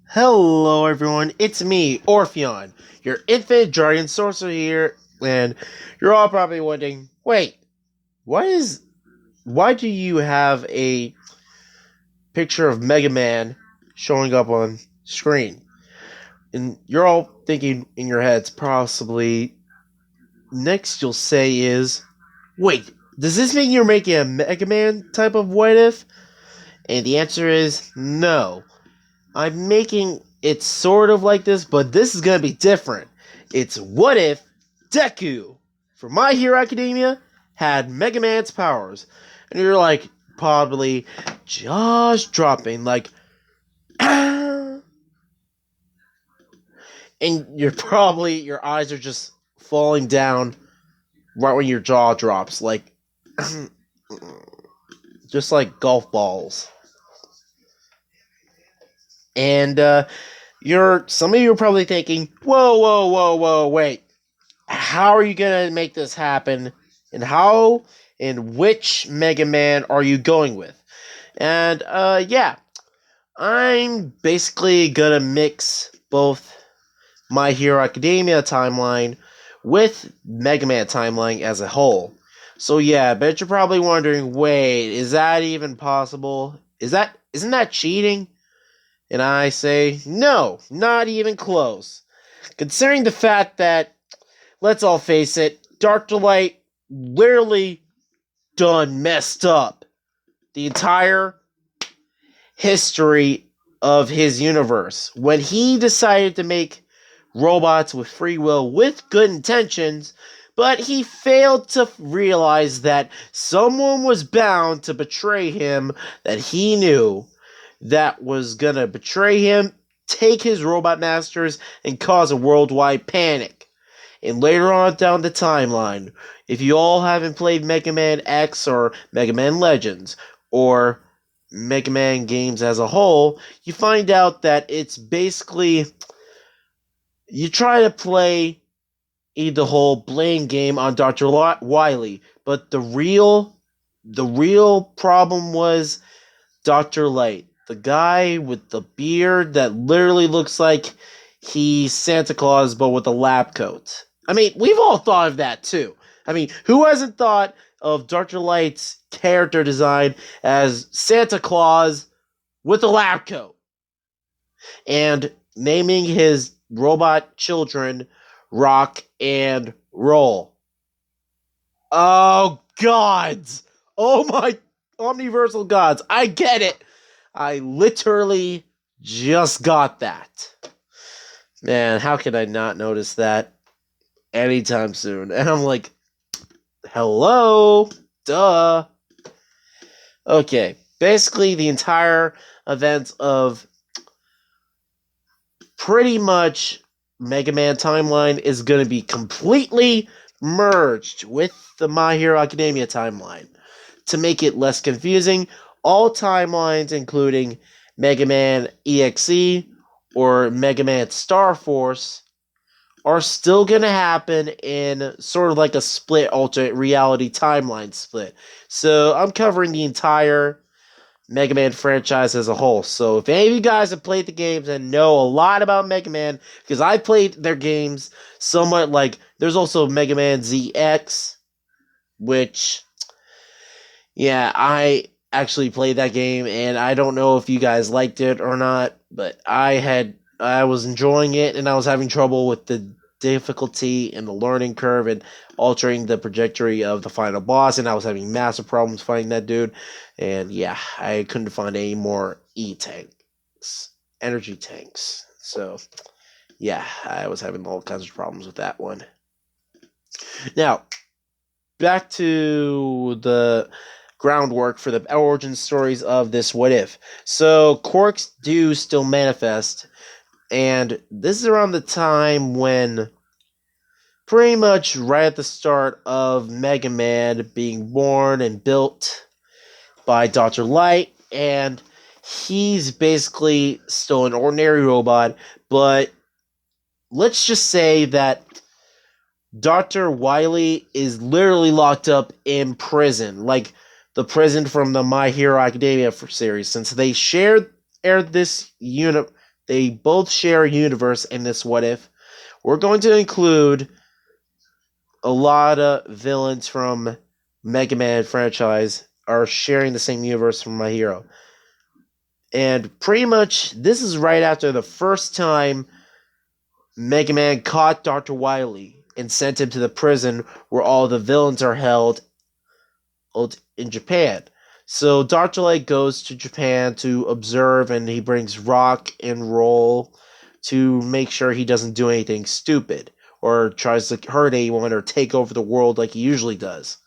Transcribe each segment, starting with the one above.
Hello everyone, it's me, Orpheon, your infant dragon sorcerer here, and you're all probably wondering, wait, why do you have a picture of Mega Man showing up on screen? And you're all thinking in your heads, possibly, next you'll say is, wait, does this mean you're making a Mega Man type of what if? And the answer is no. I'm making it sort of like this, but this is going to be different. It's what if Deku from My Hero Academia had Mega Man's powers? And you're like, probably just dropping, like, and your eyes are just falling down right when your jaw drops, like, just like golf balls. And, some of you are probably thinking, whoa, wait. How are you gonna make this happen? And which Mega Man are you going with? And yeah, I'm basically gonna mix both My Hero Academia timeline with Mega Man timeline as a whole. So yeah, I bet you're probably wondering, wait, is that even possible? Isn't that cheating? And I say, no, not even close. Considering the fact that, let's all face it, Dark Delight literally done messed up the entire history of his universe. When he decided to make robots with free will with good intentions, but he failed to realize that someone was bound to betray him that he knew that was gonna betray him, take his robot masters, and cause a worldwide panic. And later on down the timeline, if you all haven't played Mega Man X or Mega Man Legends, or Mega Man games as a whole, you find out that it's basically, you try to play the whole blame game on Dr. Wily, but the real problem was Dr. Light, the guy with the beard that literally looks like he's Santa Claus but with a lab coat. I mean, we've all thought of that too. I mean, who hasn't thought of Dr. Light's character design as Santa Claus with a lab coat? And naming his robot children Rock and Roll. Oh, gods! Oh my omniversal gods! I get it! I literally just got that. Man, how could I not notice that anytime soon? And I'm like, hello? Duh. Okay, basically the entire event of pretty much Mega Man timeline is going to be completely merged with the My Hero Academia timeline. To make it less confusing, all timelines, including Mega Man EXE or Mega Man Star Force, are still going to happen in sort of like a split alternate reality timeline split. So I'm covering the entire Mega Man franchise as a whole. So if any of you guys have played the games and know a lot about Mega Man, because I played their games somewhat, like there's also Mega Man ZX, which, yeah, I actually played that game and I don't know if you guys liked it or not, but I was enjoying it and I was having trouble with the difficulty and the learning curve and altering the trajectory of the final boss, and I was having massive problems fighting that dude. And yeah, I couldn't find any more tanks, energy tanks. So yeah, I was having all kinds of problems with that one. Now, back to the groundwork for the origin stories of this what if. So quirks do still manifest, and this is around the time when, pretty much right at the start of Mega Man being born and built by Dr. Light, and he's basically still an ordinary robot, but let's just say that Dr. Wily is literally locked up in prison, like the prison from the My Hero Academia series, since they shared share this they both share a universe in this what if. We're going to include a lot of villains from Mega Man franchise are sharing the same universe from My Hero. And pretty much this is right after the first time Mega Man caught Dr. Wily and sent him to the prison where all the villains are held in Japan. So Dr. Light goes to Japan to observe, and he brings Rock and Roll to make sure he doesn't do anything stupid or tries to hurt anyone or take over the world like he usually does.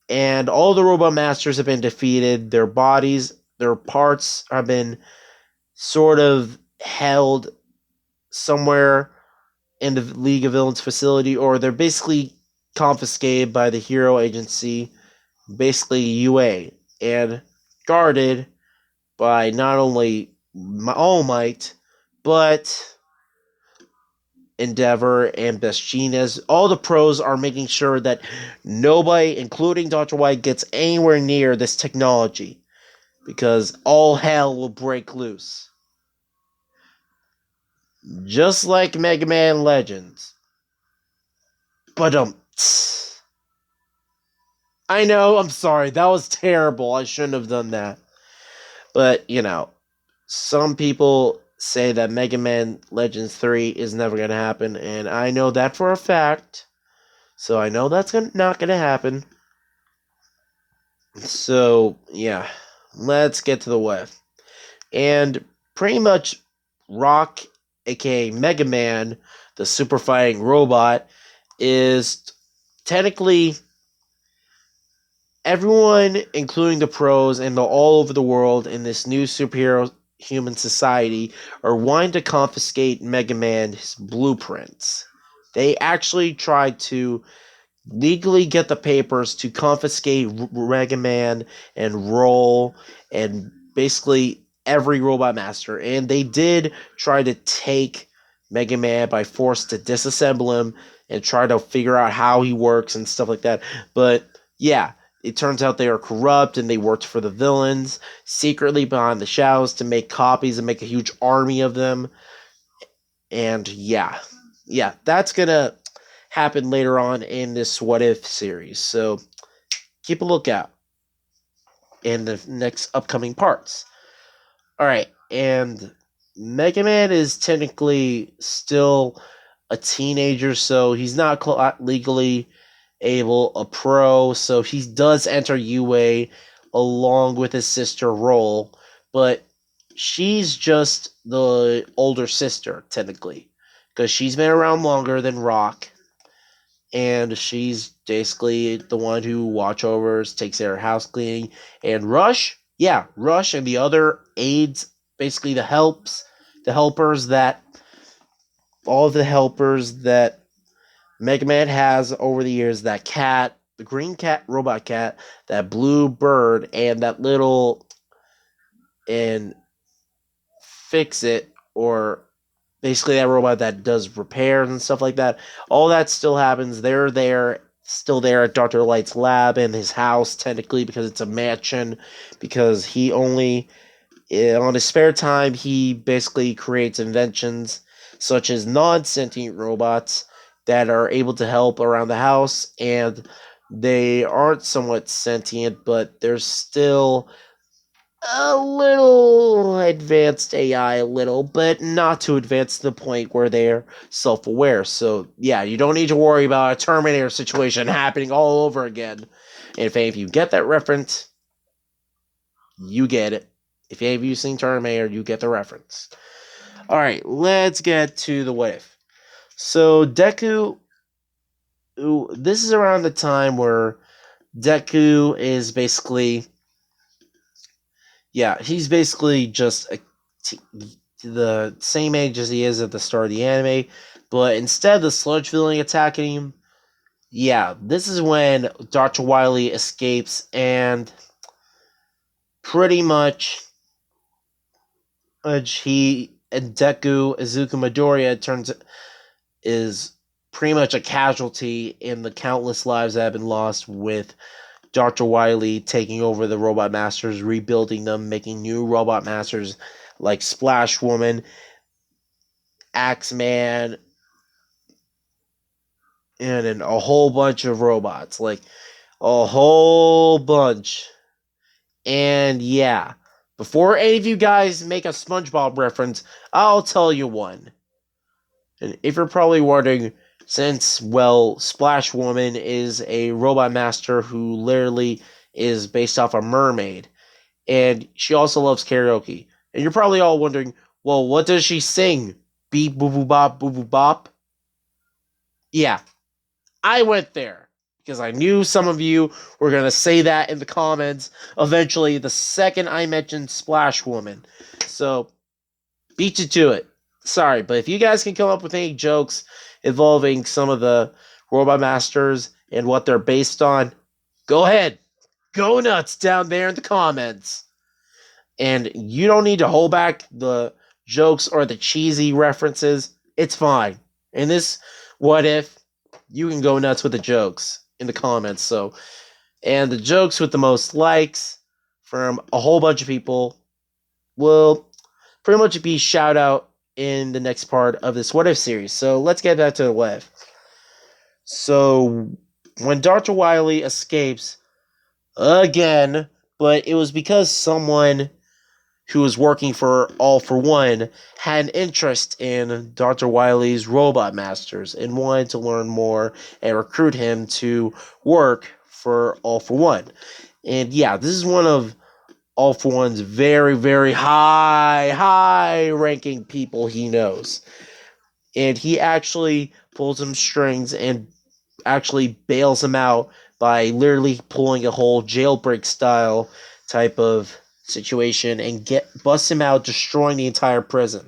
And all the Robot Masters have been defeated. Their bodies, their parts have been sort of held somewhere in the League of Villains facility, or they're basically confiscated by the Hero Agency, basically UA, and guarded by not only All Might, but Endeavor and Best Genius. All the pros are making sure that nobody, including Dr. White, gets anywhere near this technology, because all hell will break loose. Just like Mega Man Legends. But I know, I'm sorry, that was terrible. I shouldn't have done that. But, some people say that Mega Man Legends 3 is never going to happen, and I know that for a fact. So I know that's not going to happen. So, yeah, let's get to the what. And pretty much Rock, aka Mega Man, the super fighting robot, is technically everyone, including the pros and all over the world in this new superhero human society, are wanting to confiscate Mega Man's blueprints. They actually tried to legally get the papers to confiscate Mega Man and Roll and basically every Robot Master. And they did try to take Mega Man by force to disassemble him and try to figure out how he works and stuff like that. But yeah, it turns out they are corrupt and they worked for the villains secretly behind the shadows to make copies and make a huge army of them. And yeah, that's gonna happen later on in this What If series. So keep a lookout in the next upcoming parts. All right, and Mega Man is technically still a teenager, so he's not legally a pro, so he does enter UA along with his sister Roll, but she's just the older sister, technically, because she's been around longer than Rock, and she's basically the one who watch overs, takes care of house cleaning, and Rush and the other aides, basically the helpers that all of the helpers that Mega Man has over the years, that cat, the green cat, robot cat, that blue bird, and that little and fix it, or basically that robot that does repairs and stuff like that. All that still happens. They're still there at Dr. Light's lab in his house, technically, because it's a mansion, because he only, on his spare time, he basically creates inventions such as non-sentient robots that are able to help around the house, and they aren't somewhat sentient, but they're still a little advanced AI, but not too advanced to the point where they're self-aware. So yeah, you don't need to worry about a Terminator situation happening all over again. And if any of you get that reference, you get it. If any of you seen Terminator, you get the reference. Alright, let's get to the what if. So Deku, this is around the time where Deku is basically, he's basically just the same age as he is at the start of the anime, but instead of the sludge villain attacking him, this is when Dr. Wily escapes, and pretty much he and Deku Izuku Midoriya is pretty much a casualty in the countless lives that have been lost with Dr. Wily taking over the Robot Masters, rebuilding them, making new Robot Masters like Splash Woman, Axeman, and a whole bunch of robots. Like, a whole bunch. And yeah, before any of you guys make a SpongeBob reference, I'll tell you one. And if you're probably wondering, since, well, Splash Woman is a robot master who literally is based off a mermaid, and she also loves karaoke. And you're probably all wondering, well, what does she sing? Beep, boo, boo, bop, boo, boo, bop? Yeah, I went there because I knew some of you were going to say that in the comments eventually the second I mentioned Splash Woman. So, beat you to it. Sorry, but if you guys can come up with any jokes involving some of the Robot Masters and what they're based on, go ahead. Go nuts down there in the comments. And you don't need to hold back the jokes or the cheesy references. It's fine. In this what if, you can go nuts with the jokes in the comments. So, and the jokes with the most likes from a whole bunch of people will pretty much be shout out in the next part of this what if series. So let's get back to the what if. So when Dr. Wily escapes again, but it was because someone who was working for All for One had an interest in Dr. Wily's Robot Masters and wanted to learn more and recruit him to work for All for One. And yeah, this is one of All for One's very, very high ranking people he knows. And he actually pulls some strings and actually bails him out by literally pulling a whole jailbreak style type of situation and busts him out, destroying the entire prison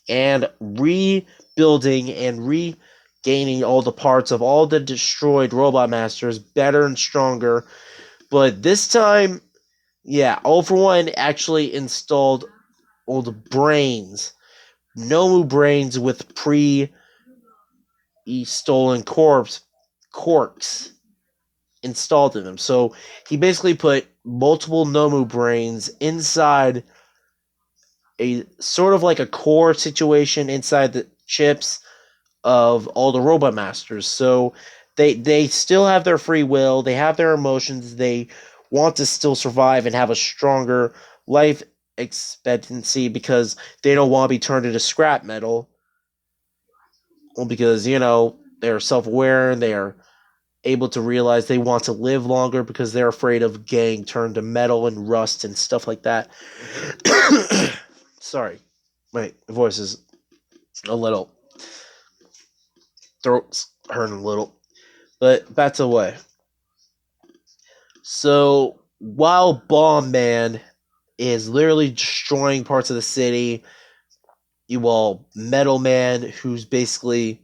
and rebuilding and regaining all the parts of all the destroyed Robot Masters better and stronger. But this time, yeah, All for One actually installed all the brains, Nomu brains with stolen corks installed in them. So he basically put multiple Nomu brains inside a sort of like a core situation inside the chips of all the Robot Masters. So they still have their free will, they have their emotions, they want to still survive and have a stronger life expectancy because they don't want to be turned into scrap metal. Well, because, they're self-aware and they are able to realize they want to live longer because they're afraid of getting turned to metal and rust and stuff like that. Sorry, my voice is a little, throat's hurting a little. But back to the way. So while Bomb Man is literally destroying parts of the city, Metal Man, who's basically,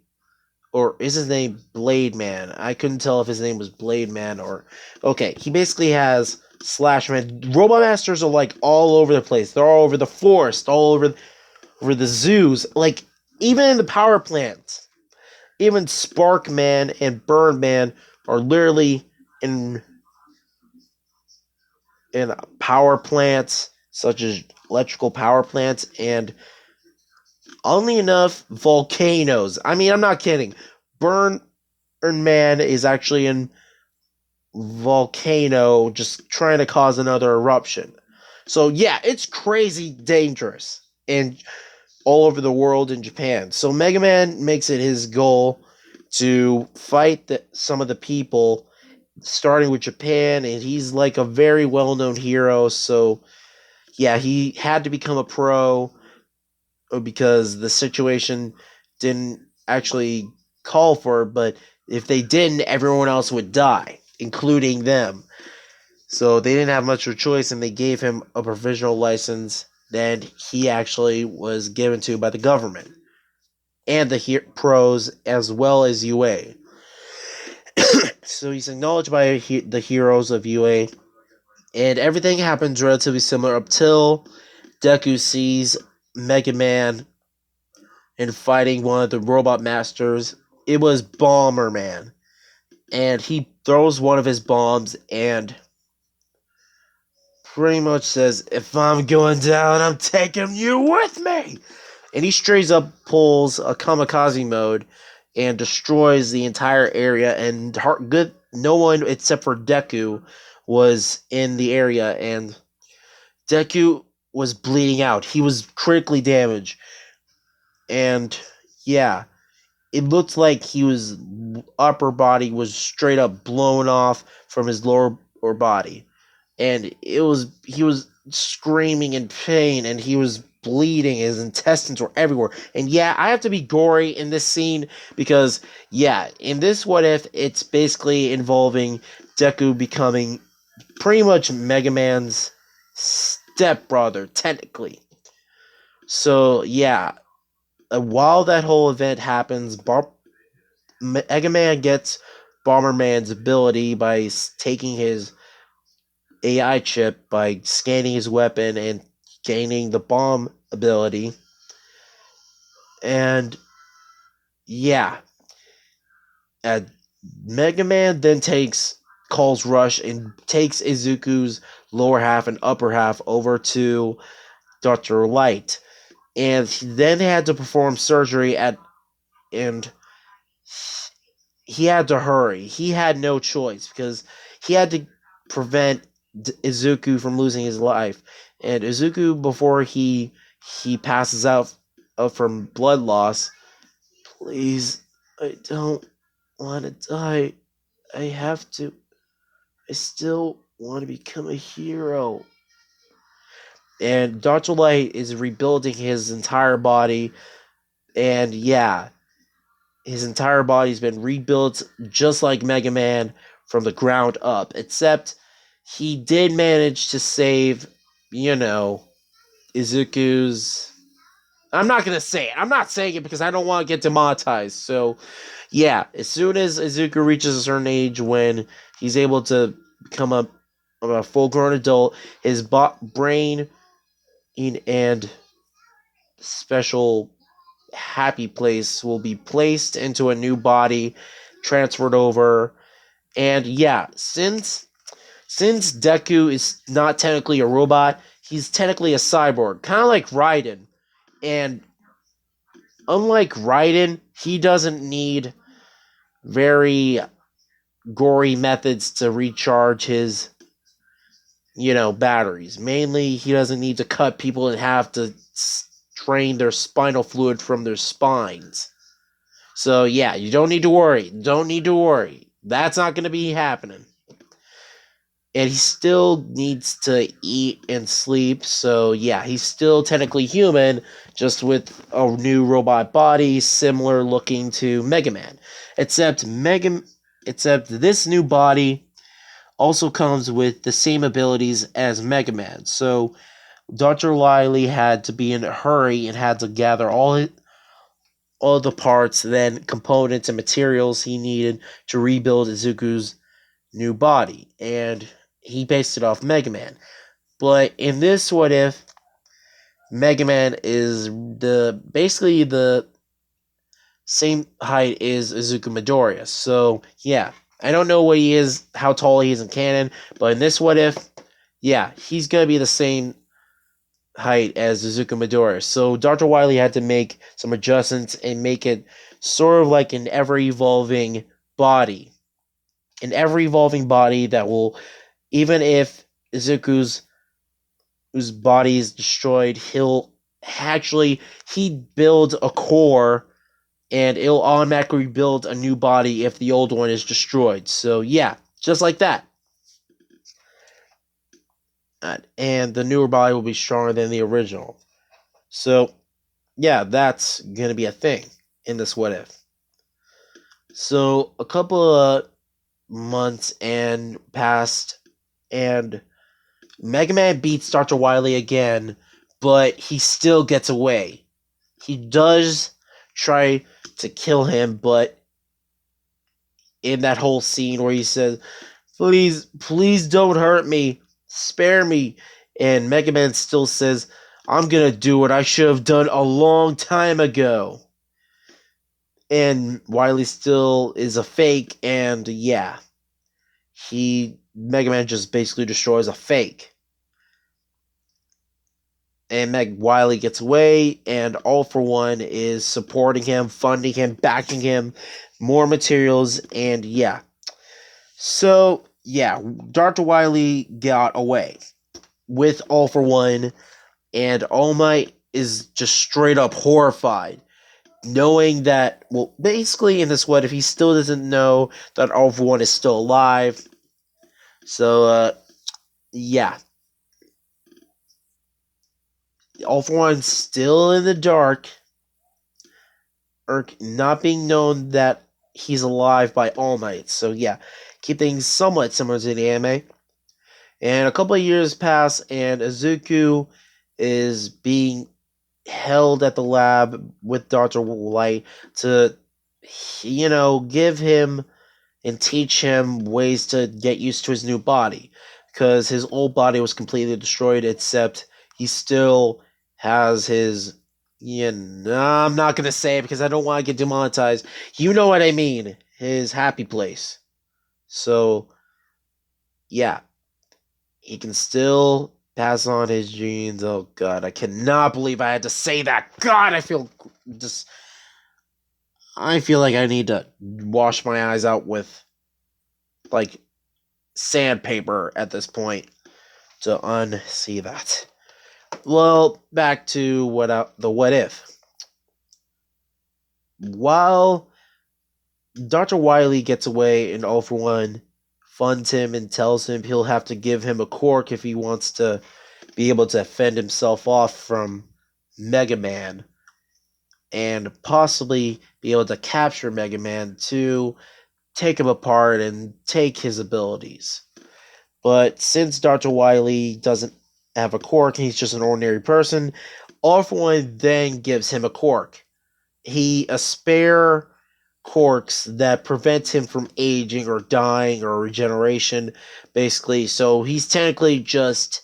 or is his name Blade Man? I couldn't tell if his name was Blade Man or... Okay, he basically has Slash Man. Robot Masters are like all over the place. They're all over the forest, all over the zoos, like even in the power plants. Even Spark Man and Burn Man are literally in power plants, such as electrical power plants, and oddly enough, volcanoes. I mean, I'm not kidding. Burn Man is actually in volcano just trying to cause another eruption. So yeah, it's crazy dangerous and all over the world in Japan. So Mega Man makes it his goal to fight some of the people, starting with Japan, and he's like a very well-known hero. So yeah, he had to become a pro because the situation didn't actually call for it, but if they didn't, everyone else would die, including them. So they didn't have much of a choice, and they gave him a provisional license that he actually was given to by the government and the pros as well as UA. So he's acknowledged by the heroes of UA, and everything happens relatively similar up till Deku sees Mega Man and fighting one of the Robot Masters. It was Bomber Man, and he throws one of his bombs, and pretty much says, "If I'm going down, I'm taking you with me." And he straight up pulls a kamikaze mode and destroys the entire area. And no one except for Deku was in the area, and Deku was bleeding out. He was critically damaged, and yeah, it looked like his upper body was straight up blown off from his lower or body, and he was screaming in pain, and he was bleeding. His intestines were everywhere. And yeah, I have to be gory in this scene because yeah, in this what if, it's basically involving Deku becoming pretty much Mega Man's stepbrother, technically. So yeah, while that whole event happens, Mega Man gets Bomberman's ability by taking his AI chip, by scanning his weapon and gaining the bomb ability. And yeah, uh, Mega Man then calls Rush and takes Izuku's lower half and upper half over to Dr. Light. And then they had to perform surgery and he had to hurry. He had no choice because he had to prevent Izuku from losing his life. And Izuku, before he passes out from blood loss, please, I don't want to die. I have to. I still want to become a hero. And Dr. Light is rebuilding his entire body. And yeah, his entire body's been rebuilt just like Mega Man from the ground up, except he did manage to save, you know, Izuku's. I'm not gonna say it. I'm not saying it because I don't want to get demonetized. So, yeah, as soon as Izuku reaches a certain age when he's able to become a full-grown adult, his brain and special happy place will be placed into a new body, transferred over. And yeah, since Deku is not technically a robot, he's technically a cyborg, kind of like Raiden. And unlike Raiden, he doesn't need very gory methods to recharge his, batteries. Mainly, he doesn't need to cut people in half to drain their spinal fluid from their spines. So yeah, you don't need to worry. Don't need to worry. That's not going to be happening. And he still needs to eat and sleep. So yeah, he's still technically human, just with a new robot body, similar looking to Mega Man. Except except this new body also comes with the same abilities as Mega Man. So Dr. Wily had to be in a hurry and had to gather all the parts, then components and materials he needed to rebuild Izuku's new body, and he based it off Mega Man. But in this what if, Mega Man is basically the same height as Izuku Midoriya. So yeah, I don't know what he is, how tall he is in canon, but in this what if, yeah, he's gonna be the same height as Izuku Midoriya. So Dr. Wily had to make some adjustments and make it sort of like an ever evolving body. An ever evolving body that will, even if Izuku's whose body is destroyed, he'd build a core and it'll automatically build a new body if the old one is destroyed. So yeah, just like that. And the newer body will be stronger than the original. So yeah, that's gonna be a thing in this what if. So a couple of months and passed, and Mega Man beats Dr. Wily again, but he still gets away. He does try to kill him, but in that whole scene where he says, "Please, please don't hurt me. Spare me." And Mega Man still says, "I'm gonna do what I should have done a long time ago." And Wily still is a fake, and yeah, Mega Man just basically destroys a fake. and Meg Wiley gets away, and All for One is supporting him, funding him, backing him, more materials, and yeah. So, yeah, Dr. Wiley got away with All for One, and All Might is just straight up horrified, knowing that, well, basically in this what if he still doesn't know that All for One is still alive. So, yeah. All for One's still in the dark, or not being known that he's alive by All Might. So, yeah, keep things somewhat similar to the anime. And a couple of years pass, and Izuku is being held at the lab with Dr. Light to, give him and teach him ways to get used to his new body. Because his old body was completely destroyed, except he still has his. I'm not going to say it because I don't want to get demonetized. You know what I mean. His happy place. So, yeah. He can still pass on his genes. Oh, God. I cannot believe I had to say that. God, I feel just. I feel like I need to wash my eyes out with, like, sandpaper at this point to unsee that. Well, back to the what if. While Dr. Wily gets away and All for One funds him and tells him he'll have to give him a cork if he wants to be able to fend himself off from Mega Man and possibly be able to capture Mega Man to take him apart and take his abilities. But since Dr. Wily doesn't have a cork, he's just an ordinary person, All for One then gives him a cork. A spare corks that prevents him from aging or dying or regeneration, basically. So he's technically just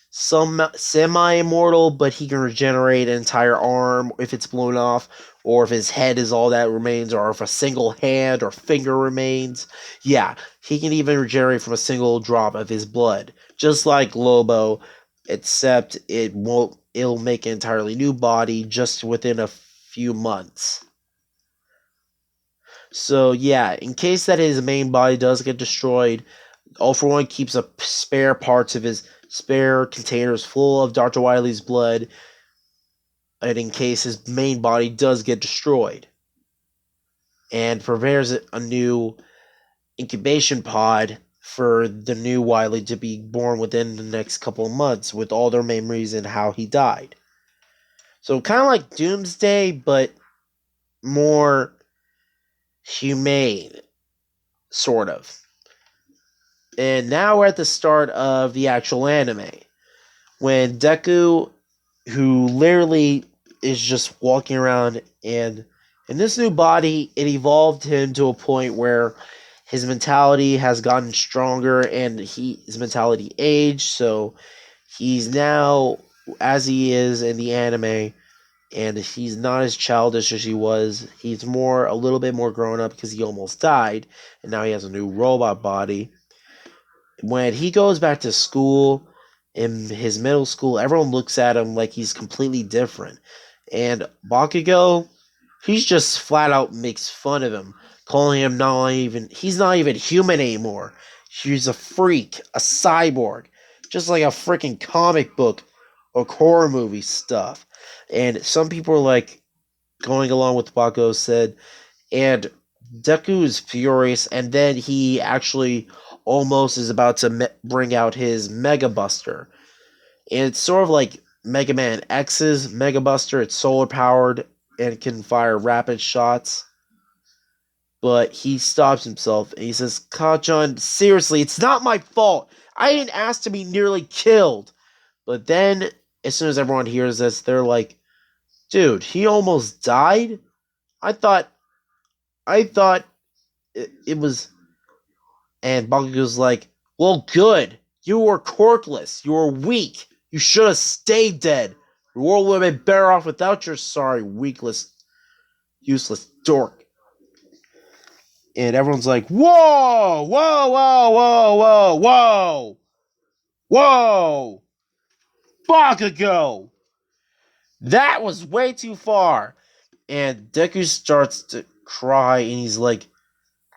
some semi-immortal, but he can regenerate an entire arm if it's blown off, or if his head is all that remains, or if a single hand or finger remains. Yeah, he can even regenerate from a single drop of his blood, just like Lobo, except it'll make an entirely new body just within a few months. So yeah, in case that his main body does get destroyed, All for One keeps a spare parts of his spare containers full of Dr. Wily's blood, and in case his main body does get destroyed, and prepares a new incubation pod for the new Wily to be born within the next couple of months with all their memories and how he died. So kind of like Doomsday, but more humane, sort of. And now we're at the start of the actual anime, when Deku, who literally is just walking around, and in this new body, it evolved him to a point where his mentality has gotten stronger and his mentality aged, so he's now, as he is in the anime, and he's not as childish as he was. He's a little bit more grown up because he almost died, and now he has a new robot body. When he goes back to school, in his middle school, everyone looks at him like he's completely different. And Bakugo, he's just flat out makes fun of him, calling him he's not even human anymore. He's a freak, a cyborg, just like a freaking comic book or horror movie stuff. And some people are like, going along with Bakugo said, and Deku is furious, and then he actually almost is about to bring out his Mega Buster. And it's sort of like Mega Man X's Mega Buster. It's solar powered and can fire rapid shots. But he stops himself and he says, Kachan, seriously, it's not my fault. I didn't ask to be nearly killed. But then, as soon as everyone hears this, they're like, dude, he almost died? I thought it was. And Bakugo's like, well, good. You were corkless. You were weak. You should have stayed dead. The world would have been better off without your sorry, weakless, useless dork. And everyone's like, whoa, whoa, whoa, whoa, whoa, whoa, whoa, Bakugo. That was way too far. And Deku starts to cry and he's like,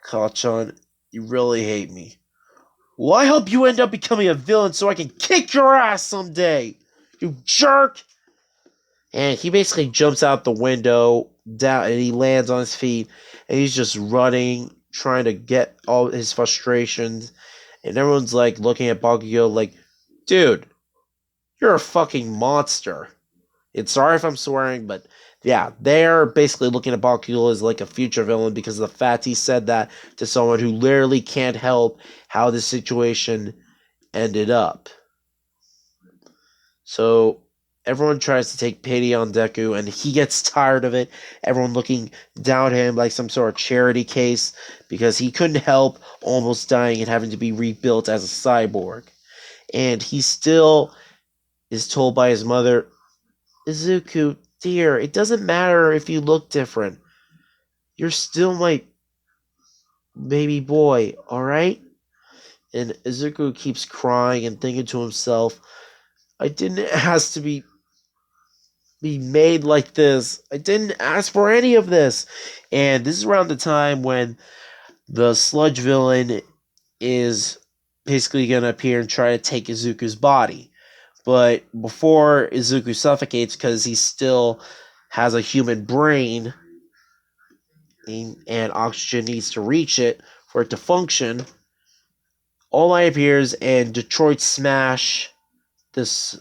Kachan, you really hate me. Well, I hope you end up becoming a villain so I can kick your ass someday, you jerk! And he basically jumps out the window down and he lands on his feet and he's just running, trying to get all his frustrations. And everyone's like looking at Bakugo like, dude, you're a fucking monster. And sorry if I'm swearing, but yeah, they're basically looking at Bakugo as like a future villain because of the fact he said that to someone who literally can't help how the situation ended up. So everyone tries to take pity on Deku, and he gets tired of it. Everyone looking down at him like some sort of charity case because he couldn't help almost dying and having to be rebuilt as a cyborg. And he still is told by his mother, Izuku, dear, it doesn't matter if you look different. You're still my baby boy, alright? And Izuku keeps crying and thinking to himself, I didn't ask to be made like this. I didn't ask for any of this. And this is around the time when the sludge villain is basically going to appear and try to take Izuku's body. But before Izuku suffocates, because he still has a human brain and oxygen needs to reach it for it to function, All Might appears and Detroit Smash this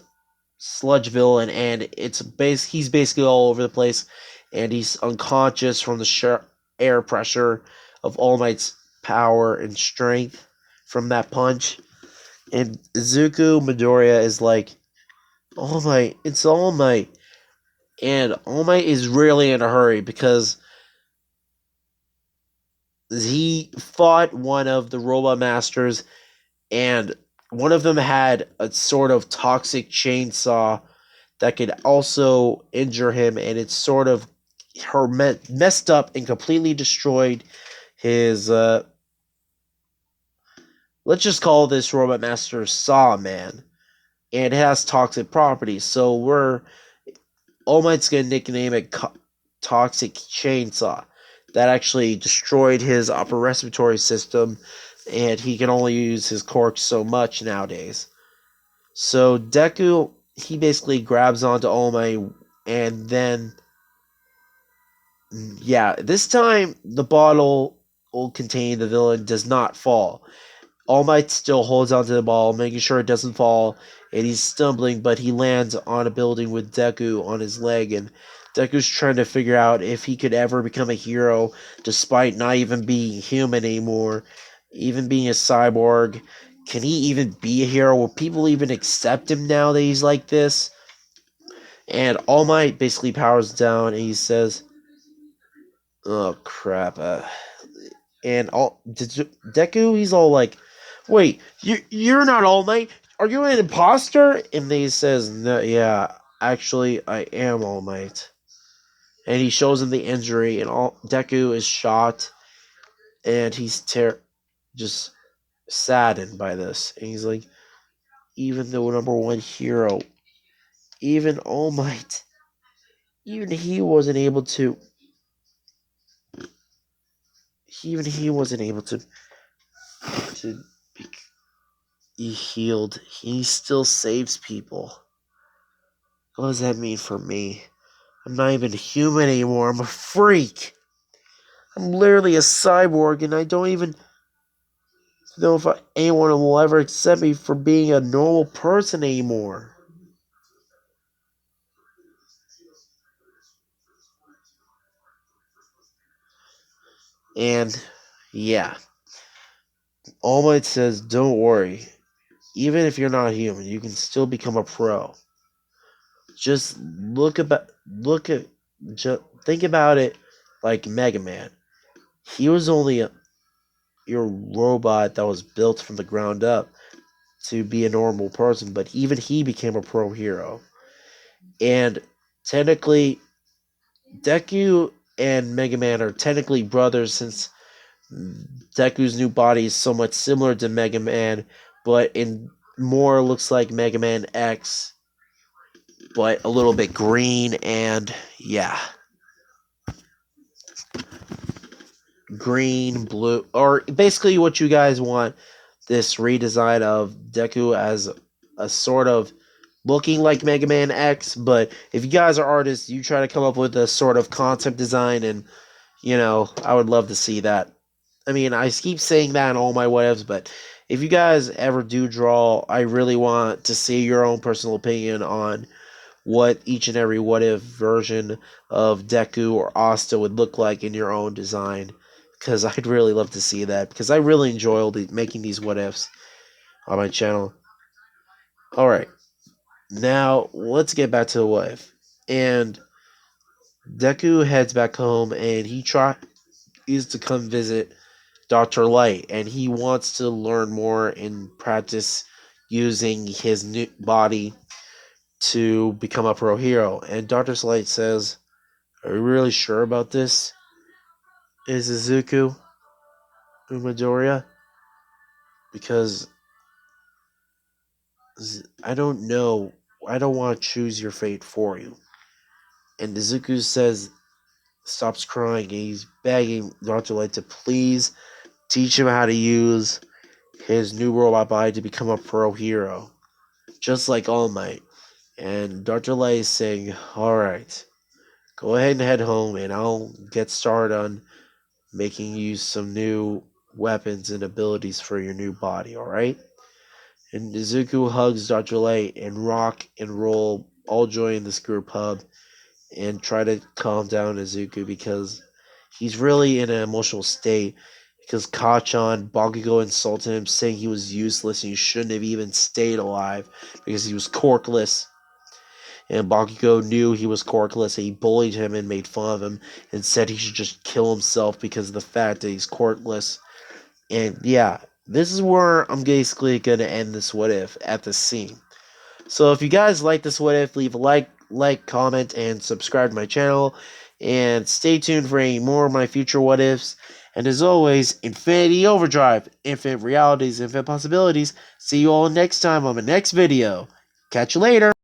sludge villain, and he's basically all over the place, and he's unconscious from the air pressure of All Might's power and strength from that punch. And Izuku Midoriya is like, All Might, it's All Might. And All Might is really in a hurry because he fought one of the robot masters, and one of them had a sort of toxic chainsaw that could also injure him, and it sort of messed up and completely destroyed his. Let's just call this robot master Sawman, and it has toxic properties. So All Might's gonna nickname it Toxic Chainsaw. That actually destroyed his upper respiratory system, and he can only use his cork so much nowadays. So Deku, he basically grabs onto All Might, and then, yeah, this time the bottle will contain the villain does not fall. All Might still holds onto the ball, making sure it doesn't fall, and he's stumbling, but he lands on a building with Deku on his leg, and Deku's trying to figure out if he could ever become a hero, despite not even being human anymore, even being a cyborg. Can he even be a hero? Will people even accept him now that he's like this? And All Might basically powers down, and he says, "Oh crap!" And Deku, he's all like, "Wait, you're not All Might? Are you an imposter?" And he says, "No, yeah, actually, I am All Might." And he shows him the injury, and Deku is shot, and he's just saddened by this. And he's like, even the number one hero, even All Might, even he wasn't able to. Even he wasn't able to be healed. He still saves people. What does that mean for me? I'm not even human anymore. I'm a freak. I'm literally a cyborg, and I don't even know if anyone will ever accept me for being a normal person anymore. And yeah, All Might says, "Don't worry. Even if you're not human, you can still become a pro. Just look at, just think about it like Mega Man. He was only your robot that was built from the ground up to be a normal person, but even he became a pro hero. And technically, Deku and Mega Man are technically brothers since Deku's new body is somewhat similar to Mega Man, but in more looks like Mega Man X. but a little bit green, and yeah, green, blue, or basically what you guys want. This redesign of Deku as a sort of looking like Mega Man X, but if you guys are artists, you try to come up with a sort of concept design, and I would love to see that. I mean, I keep saying that in all my what ifs, but if you guys ever do draw, I really want to see your own personal opinion on what each and every what if version of Deku or Asta would look like in your own design. Because I'd really love to see that. Because I really enjoy making these what ifs on my channel. Alright, now let's get back to the what if. And Deku heads back home and he tries to come visit Dr. Light, and he wants to learn more and practice using his new body to become a pro hero. And Dr. Light says, "Are you really sure about this? Is Izuku Umadoriya? Because I don't know. I don't want to choose your fate for you." And Izuku says, stops crying, and he's begging Dr. Light to please teach him how to use his new robot body to become a pro hero, just like All Might. And Dr. Light is saying, "Alright, go ahead and head home, and I'll get started on making you some new weapons and abilities for your new body, alright?" And Izuku hugs Dr. Light, and Rock and Roll all join this group hug and try to calm down Izuku because he's really in an emotional state because Kachan, Bakugo insulted him, saying he was useless and he shouldn't have even stayed alive because he was corkless. And Bakugo knew he was corkless, and he bullied him and made fun of him and said he should just kill himself because of the fact that he's corkless. And yeah, this is where I'm basically going to end this what if at this scene. So if you guys like this what if, leave a like, comment, and subscribe to my channel. And stay tuned for any more of my future what ifs. And as always, Infinity Overdrive, infinite realities, infinite possibilities. See you all next time on the next video. Catch you later.